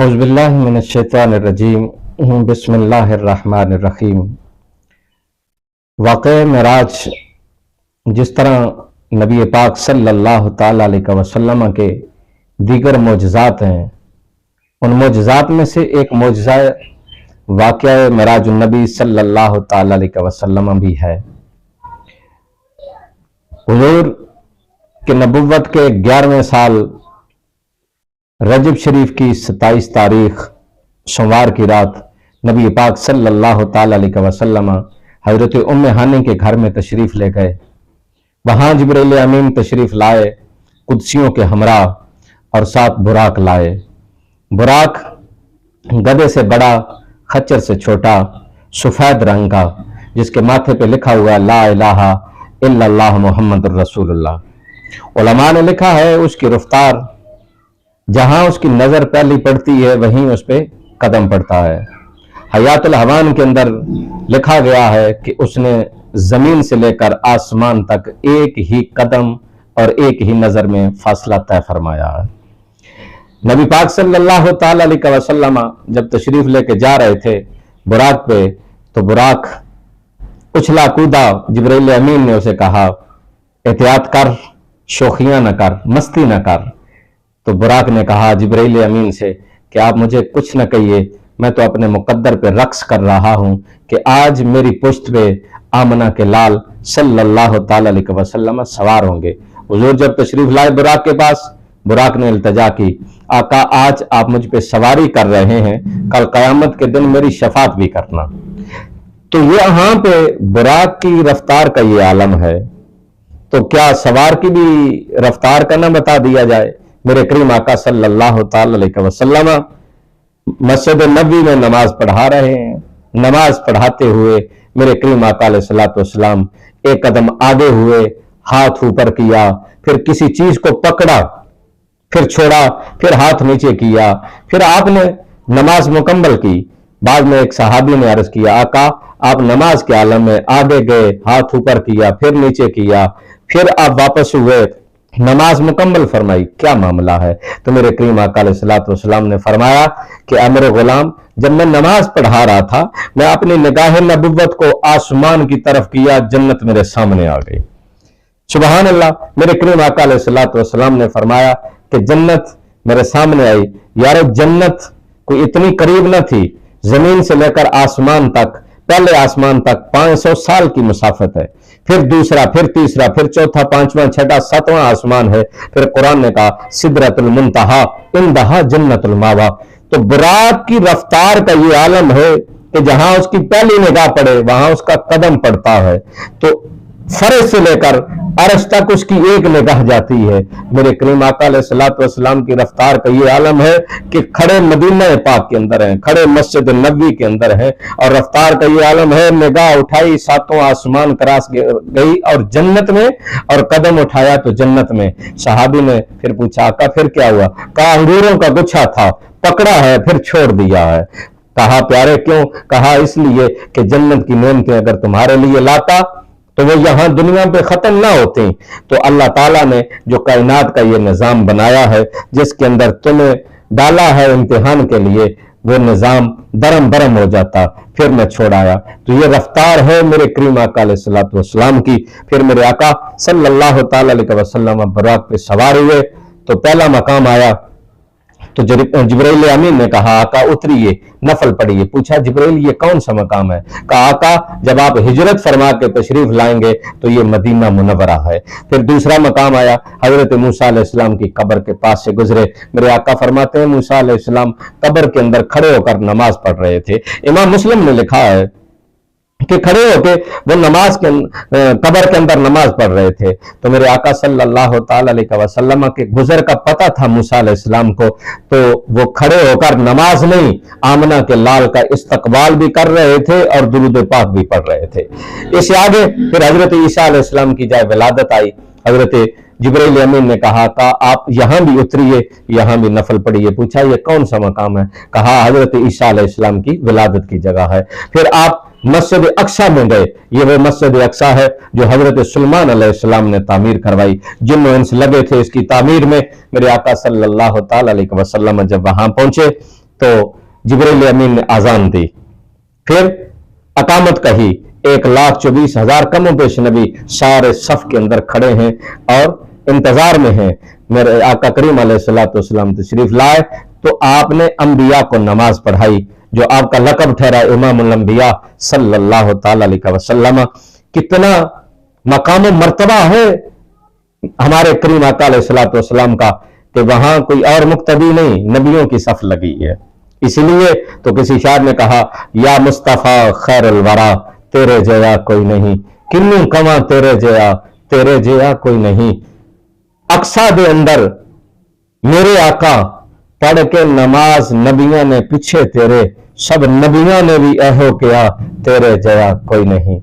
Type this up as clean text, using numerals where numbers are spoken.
औज़ुबिल्लाहि मिनश्शैतानिर्रजीम बिस्मिल्लाहिर्रहमानिर्रहीम। वाक़या मेराज जिस तरह नबी पाक सल्लल्लाहु ताला अलैहि वसल्लम के दीगर मोजज़ात हैं, उन मोजज़ात में से एक मोजज़ा वाक़या मेराज नबी सल्लल्लाहु ताला अलैहि वसल्लम भी है। हुज़ूर के नबुव्वत के 11वें साल रजब शरीफ की 27 तारीख सोमवार की रात नबी पाक सल्लल्लाहु ताला अलैहि वसल्लम हजरत उम्मे हानी के घर में तशरीफ ले गए। वहां जिब्रील अमीन तशरीफ लाए, कुदसियों के हमरा और साथ बुराक लाए। बुराक गधे से बड़ा, खच्चर से छोटा, सफेद रंग का, जिसके माथे पे लिखा हुआ ला इलाहा इल्लल्लाह मुहम्मदुर रसूलुल्लाह। उलमा ने लिखा है उसकी रफ्तार जहां उसकी नजर पहली पड़ती है वहीं उस पे कदम पड़ता है। हयातुल हवान के अंदर लिखा गया है कि उसने जमीन से लेकर आसमान तक एक ही कदम और एक ही नजर में फासला तय फरमाया है। नबी पाक सल्लल्लाहु ताला अलैहि वसल्लम जब तशरीफ लेके जा रहे थे बुराक पे, तो बुराक उछला कूदा। जिब्रील अमीन ने उसे कहा एहतियात कर, शोखियां न कर, मस्ती न कर। तो बुराक ने कहा जिब्रील अमीन से कि आप मुझे कुछ न कहिए, मैं तो अपने मुकद्दर पे रक्स कर रहा हूं कि आज मेरी पुश्त पे आमना के लाल सल्लल्लाहु ताला अलैहि वसल्लम सवार होंगे। हुजूर जब तशरीफ लाए बुराक के पास, बुराक ने इल्तजा की, आका आज आप मुझ पे सवारी कर रहे हैं, कल कयामत के दिन मेरी शफात भी करना। तो ये यहाँ पे बुराक की रफ्तार का ये आलम है, तो क्या सवार की भी रफ्तार का न बता दिया जाए। मेरे करीम आका सल्लल्लाहु ताला अलैहि वसल्लम मस्जिद नबी में नमाज पढ़ा रहे हैं। नमाज पढ़ाते हुए मेरे करीम आका अलैहिस्सलातु वस्सलाम एक कदम आगे हुए, हाथ ऊपर किया, फिर किसी चीज को पकड़ा, फिर छोड़ा, फिर हाथ नीचे किया, फिर आपने नमाज मुकम्मल की। बाद में एक सहाबी ने अर्ज किया आका आप नमाज के आलम में आगे गए, हाथ ऊपर किया, फिर नीचे किया, फिर आप वापस हुए, नमाज मुकम्मल फरमाई, क्या मामला है। तो मेरे करीम आका अलैहिस्सलातु वस्सलाम ने फरमाया कि ऐ मेरे गुलाम, जब मैं नमाज पढ़ा रहा था मैं अपनी निगाह नबुव्वत को आसमान की तरफ किया, जन्नत मेरे सामने आ गई। सुबहान अल्लाह। मेरे करीम आका अलैहिस्सलातु वस्सलाम ने फरमाया कि जन्नत मेरे सामने आई। यार जन्नत कोई इतनी करीब न थी, जमीन से लेकर आसमान तक, पहले आसमान तक 500 साल की मुसाफत है, फिर दूसरा, फिर तीसरा, फिर चौथा, पांचवा, छठा, सातवां आसमान है। फिर कुरान ने कहा सिदरतुल मुंतहा इंदहा जन्नतुल मावा। तो बुराक की रफ्तार का ये आलम है कि जहां उसकी पहली निगाह पड़े वहां उसका कदम पड़ता है। तो फर्श से लेकर अर्श तक उसकी एक निगाह जाती है। मेरे करीम आका अलैहिस्सलातु वस्सलाम की रफ्तार का ये आलम है कि खड़े मदीना पाक के अंदर हैं, खड़े मस्जिद नबवी के अंदर हैं, और रफ्तार का ये आलम है निगाह उठाई, सातों आसमान क्रॉस गई और जन्नत में, और कदम उठाया तो जन्नत में। सहाबी ने फिर पूछा आका फिर क्या हुआ। कहा अंगूरों का गुच्छा था, पकड़ा है, फिर छोड़ दिया है। कहा प्यारे क्यों। कहा इसलिए कि जन्नत की नेमतें अगर तुम्हारे लिए लाता तो वो यहां दुनिया पे खत्म ना होती। तो अल्लाह ताला ने जो कायनात का ये निजाम बनाया है, जिसके अंदर तुम्हें डाला है इम्तिहान के लिए, वो निजाम दरम बरम हो जाता, फिर मैं छोड़ आया। तो ये रफ्तार है मेरे करीम आका अलैहिस्सलातु वस्सलाम की। फिर मेरे आका सल्लल्लाहु ताला अलैहि वसल्लम बुराक पे सवार हुए तो पहला मकाम आया। तो जिब्रील अमीन ने कहा आका उतरिए, नफल पढ़िए। पूछा जिब्रील ये कौन सा मकाम है। कहा आका जब आप हिजरत फरमा के तशरीफ लाएंगे तो ये मदीना मुनव्वरा है। फिर दूसरा मकाम आया, हजरत मूसा अलैहिस्सलाम की कब्र के पास से गुजरे। मेरे आका फरमाते हैं मूसा अलैहिस्सलाम कब्र के अंदर खड़े होकर नमाज पढ़ रहे थे। इमाम मुस्लिम ने लिखा है कि खड़े होके वो नमाज के कब्र के अंदर नमाज पढ़ रहे थे। तो मेरे आका सल्लल्लाहु ताला अलैहि वसल्लम के गुजर का पता था मूसा अलैहिस्सलाम को, तो वो खड़े होकर नमाज नहीं आमना के लाल का इस्तकबाल भी कर रहे थे और दुरूद पाक भी पढ़ रहे थे। इससे आगे फिर हजरत ईसा अलैहिस्सलाम की जब विलादत आई, हजरत जिब्रील अमीन ने कहा आप यहां भी उतरिए, यहां भी नफल पढ़िए। पूछा ये कौन सा मकाम है। कहा हजरत ईसा अलैहिस्सलाम की विलादत की जगह है। फिर आप मस्जिद अक्सा में गए। ये वो मस्जिद अक्सा है जो हजरत सुलेमान अलैहिस्सलाम ने तामीर करवाई। जिन्हों इंस लगे थे इसकी तामीर में। मेरे आका सल्लल्लाहु ताला अलैहि वसल्लम जब वहां पहुंचे तो जिब्रील अमीन ने आजान दी, फिर अकामत कही। 1,24,000 कमो पेश नबी सारे सफ के अंदर खड़े हैं और इंतजार में हैं। मेरे आका करीम अलैहिस्सलाम तशरीफ लाए तो आपने अंबिया को नमाज पढ़ाई, जो आपका लकब ठहरा इमामुल अंबिया सल्लल्लाहु ताला अलैहि वसल्लम। कितना मकाम मर्तबा है हमारे करीम आका अलैहिस्सलाम का कि वहां कोई और मुक्तदी नहीं, नबियों की सफ लगी है। इसलिए तो किसी शायर ने कहा, या मुस्तफा खैरुल वरा तेरे जया कोई नहीं, किन्नू कमा तेरे जया कोई नहीं। अक्सा दे अंदर मेरे आका पढ़ के नमाज नबियां ने पीछे तेरे, सब नबियां ने भी एहो किया तेरे जया कोई नहीं।